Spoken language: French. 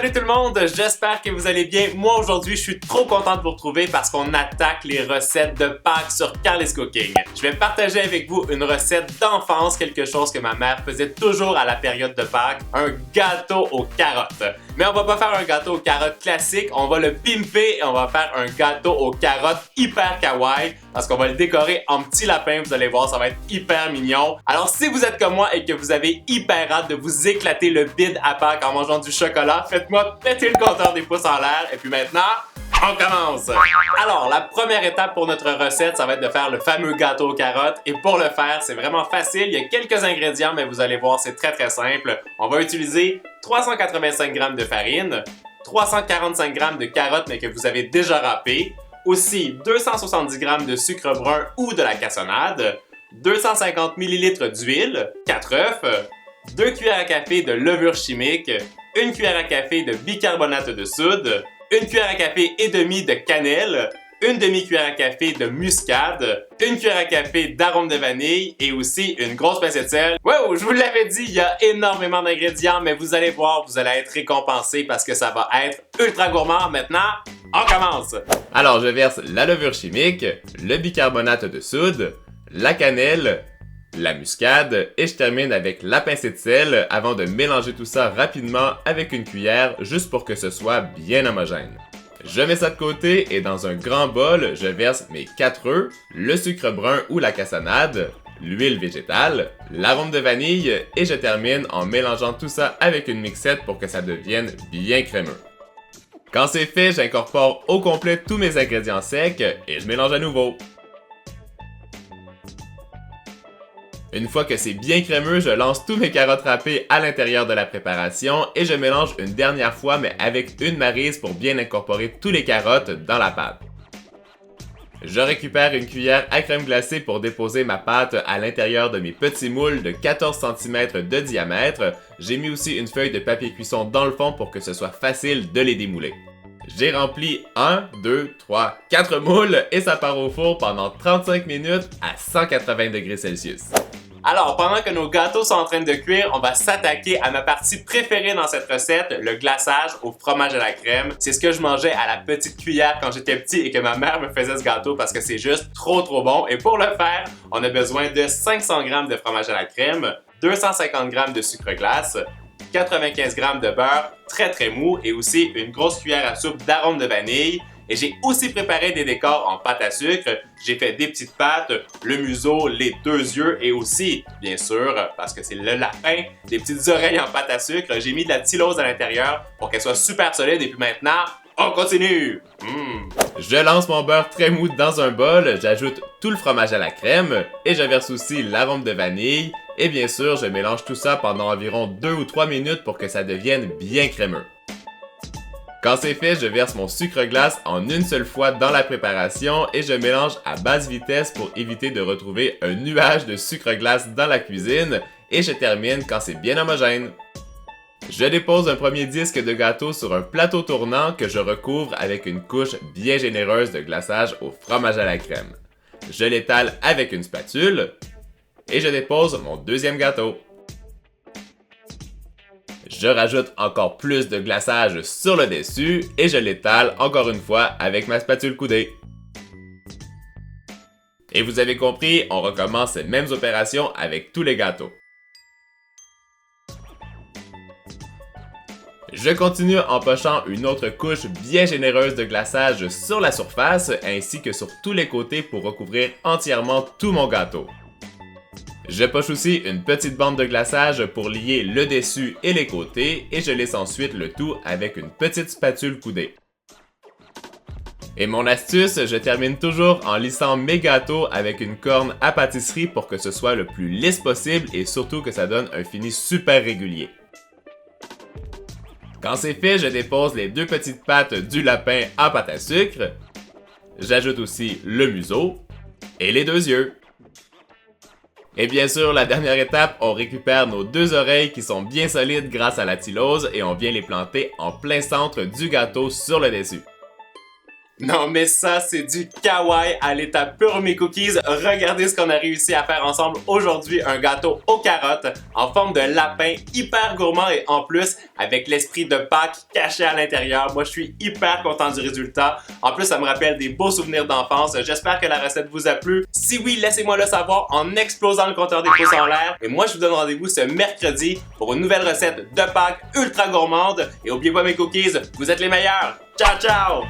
Salut tout le monde, j'espère que vous allez bien. Moi aujourd'hui, je suis trop content de vous retrouver parce qu'on attaque les recettes de Pâques sur Carly's Cooking. Je vais partager avec vous une recette d'enfance, quelque chose que ma mère faisait toujours à la période de Pâques, un gâteau aux carottes. Mais on va pas faire un gâteau aux carottes classique, on va le pimper et on va faire un gâteau aux carottes hyper kawaii parce qu'on va le décorer en petit lapin, vous allez voir, ça va être hyper mignon. Alors si vous êtes comme moi et que vous avez hyper hâte de vous éclater le bide à Pâques en mangeant du chocolat, faites-moi péter le compteur des pouces en l'air et puis maintenant, on commence! Alors, la première étape pour notre recette, ça va être de faire le fameux gâteau aux carottes. Et pour le faire, c'est vraiment facile. Il y a quelques ingrédients, mais vous allez voir, c'est très simple. On va utiliser 385 g de farine, 345 g de carottes, mais que vous avez déjà râpées, aussi 270 g de sucre brun ou de la cassonade, 250 ml d'huile, 4 œufs, 2 cuillères à café de levure chimique, 1 cuillère à café de bicarbonate de soude, 1 cuillère à café et demi de cannelle, 1 demi-cuillère à café de muscade, 1 cuillère à café d'arôme de vanille et aussi une grosse pincée de sel. Wow, je vous l'avais dit, il y a énormément d'ingrédients, mais vous allez voir, vous allez être récompensé parce que ça va être ultra gourmand. Maintenant, on commence! Alors, je verse la levure chimique, le bicarbonate de soude, la cannelle, la muscade et je termine avec la pincée de sel avant de mélanger tout ça rapidement avec une cuillère juste pour que ce soit bien homogène. Je mets ça de côté et dans un grand bol, je verse mes 4 œufs, le sucre brun ou la cassonade, l'huile végétale, l'arôme de vanille et je termine en mélangeant tout ça avec une mixette pour que ça devienne bien crémeux. Quand c'est fait, j'incorpore au complet tous mes ingrédients secs et je mélange à nouveau. Une fois que c'est bien crémeux, je lance tous mes carottes râpées à l'intérieur de la préparation et je mélange une dernière fois mais avec une maryse pour bien incorporer tous les carottes dans la pâte. Je récupère une cuillère à crème glacée pour déposer ma pâte à l'intérieur de mes petits moules de 14 cm de diamètre. J'ai mis aussi une feuille de papier cuisson dans le fond pour que ce soit facile de les démouler. J'ai rempli 1, 2, 3, 4 moules et ça part au four pendant 35 minutes à 180 degrés Celsius. Alors, pendant que nos gâteaux sont en train de cuire, on va s'attaquer à ma partie préférée dans cette recette, le glaçage au fromage à la crème. C'est ce que je mangeais à la petite cuillère quand j'étais petit et que ma mère me faisait ce gâteau parce que c'est juste trop bon. Et pour le faire, on a besoin de 500 g de fromage à la crème, 250 g de sucre glace, 95 g de beurre très mou et aussi une grosse cuillère à soupe d'arôme de vanille. Et j'ai aussi préparé des décors en pâte à sucre. J'ai fait des petites pattes, le museau, les 2 yeux et aussi, bien sûr, parce que c'est le lapin, des petites oreilles en pâte à sucre. J'ai mis de la tylose à l'intérieur pour qu'elle soit super solide. Et puis maintenant, on continue! Je lance mon beurre très mou dans un bol, j'ajoute tout le fromage à la crème et je verse aussi l'arôme de vanille. Et bien sûr, je mélange tout ça pendant environ 2 ou 3 minutes pour que ça devienne bien crémeux. Quand c'est fait, je verse mon sucre glace en une seule fois dans la préparation et je mélange à basse vitesse pour éviter de retrouver un nuage de sucre glace dans la cuisine et je termine quand c'est bien homogène. Je dépose un premier disque de gâteau sur un plateau tournant que je recouvre avec une couche bien généreuse de glaçage au fromage à la crème. Je l'étale avec une spatule et je dépose mon deuxième gâteau. Je rajoute encore plus de glaçage sur le dessus et je l'étale encore une fois avec ma spatule coudée. Et vous avez compris, on recommence ces mêmes opérations avec tous les gâteaux. Je continue en pochant une autre couche bien généreuse de glaçage sur la surface ainsi que sur tous les côtés pour recouvrir entièrement tout mon gâteau. Je poche aussi une petite bande de glaçage pour lier le dessus et les côtés et je laisse ensuite le tout avec une petite spatule coudée. Et mon astuce, je termine toujours en lissant mes gâteaux avec une corne à pâtisserie pour que ce soit le plus lisse possible et surtout que ça donne un fini super régulier. Quand c'est fait, je dépose les 2 petites pattes du lapin en pâte à sucre. J'ajoute aussi le museau et les 2 yeux. Et bien sûr, la dernière étape, on récupère nos 2 oreilles qui sont bien solides grâce à la tylose et on vient les planter en plein centre du gâteau sur le dessus. Non mais ça, c'est du kawaii à l'état pur mes cookies. Regardez ce qu'on a réussi à faire ensemble aujourd'hui, un gâteau aux carottes en forme de lapin, hyper gourmand et en plus avec l'esprit de Pâques caché à l'intérieur. Moi je suis hyper content du résultat. En plus ça me rappelle des beaux souvenirs d'enfance. J'espère que la recette vous a plu. Si oui, laissez-moi le savoir en explosant le compteur des pouces en l'air. Et moi je vous donne rendez-vous ce mercredi pour une nouvelle recette de Pâques ultra gourmande. Et oubliez pas mes cookies, vous êtes les meilleurs. Ciao ciao!